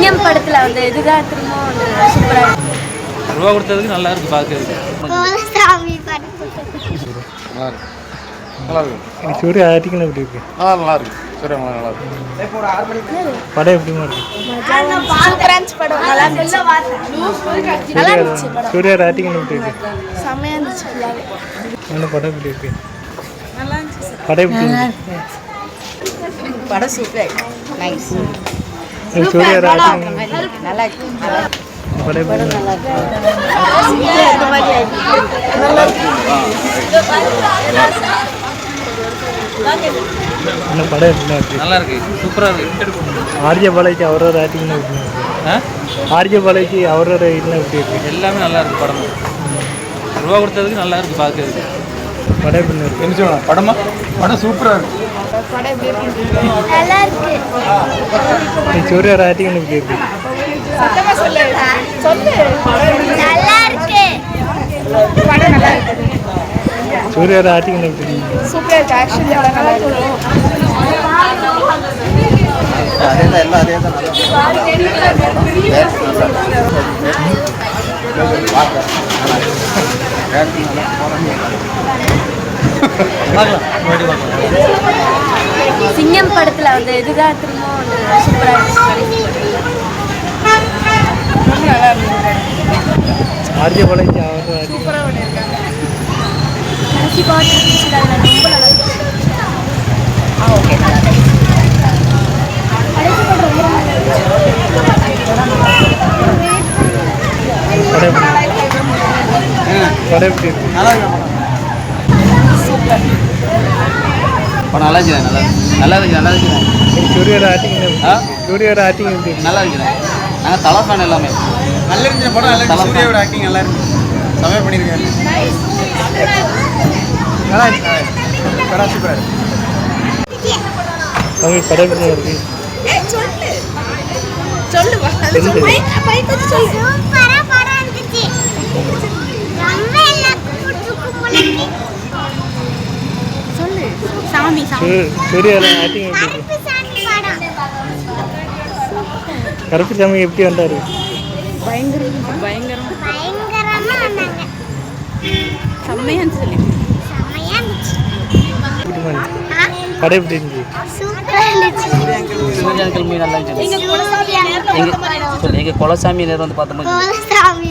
சிங்கம் படத்துல வந்து இதுதான் திரும்ப சூப்பரா இருக்கு. ரூபா கொடுத்ததுக்கு நல்லா இருக்கு பார்க்கறதுக்கு. சாமி படம் நல்லா இருக்கு. சூரிய ஆக்டிங் எப்படி இருக்கு? நல்லா இருக்கு. சூரிய நல்லா இருக்கு. படம் எப்படிமா இருக்கு? சூப்பரா இருந்துச்சு படம். நல்லா இருந்துச்சு படம். சூரிய ஆக்டிங் எப்படி இருக்கு? செமையா இருந்துச்சு. அந்த படம் எப்படி இருக்கு? நல்லா இருந்துச்சு. படம் எப்படி இருக்கு? படம் சூப்பர் நைஸ். சூரிய ஆக்டிங் நல்லா இருக்கு. படம் எப்படி இருக்கு? அந்த படம் எப்படி இருக்கு? நல்லா இருக்கு. சூப்பரா இருக்கு. ஆர்ஜே பாலாஜி அவரோட ஆக்டிங் எப்படி இருக்கு? ஆர்ஜே பாலாஜி அவரோட இதெல்லாம் எப்படி இருக்கு? எல்லாமே நல்லா இருக்கு படம். ரூபா கொடுத்ததுக்கு நல்லா இருக்கு பார்க்கறதுக்கு. படம் எப்படி இருக்கு? என்ன சொல்லணும்? படம் சூப்பராக இருக்கு. நல்லா இருக்கு. சூரிய ஆக்டிங் எப்படி இருக்கு? நல்லா இருக்கு. படம் நல்லா இருக்கு. சூரிய ஆக்டிங் எப்படி இருக்கு? சூப்பரா இருக்கு. ஆக்ஷன் நல்லா இருக்கு. சிங்கம் படத்துல வந்து இதுதான் திரும்ப சூப்பரா இருக்கு. ஆர்ஜே பாலாஜி அவரோட சூப்பரா பண்ணிருக்காங்க. கடைசி பாட்டு இருந்துச்சு அதுல ரொம்ப நல்லா இருந்துச்சு. ஓகே கடைசி பாட்டு ரொம்ப நல்லா இருந்துச்சு. படம் எப்படி இருக்கு? படம் எப்படி இருக்கு? நல்லா இருக்கு. படம் நல்லா இருக்கு. நல்லா இருக்கு. நல்லா இருக்கு. சூரிய ஆக்டிங் சூரிய ஆக்டிங் எப்படி இருக்கு? நல்லா இருக்கு. நாங்கள் தலை ஃபேன் எல்லாமே. நல்லா இருந்துச்சு படம். நல்லா இருக்கு. சூர்யாவோட ஆக்டிங் நல்லா இருக்கு. சமையல் பண்ணியிருக்காரு. நல்லா இருக்கு. படம் சூப்பராக இருக்கு. அவங்க படம் எப்படி இருக்கு? சூப்பரா படம் இருந்துச்சு. ரொம்ப எல்லாத்துக்கும் பிடிச்சிருக்கு போல இருக்கு. சூரிய ஆக்டிங் எப்படி இருக்கு? கருப்பு சாமி படம் கருப்பு சாமி எப்படி வந்தாரு? பயங்கரமா வந்தாங்க. செம்மையா சொல்லி செமையா இருந்துச்சு. எப்படிமா இருந்துச்சு? படம் எப்படி இருந்துச்சு? சூப்பரா இருந்துச்சு. சிவஜான் கிழமை நல்லா இருந்துச்சு. எங்கள் குலசாமி நேரம் வந்து பார்த்தோம். கோலசாமி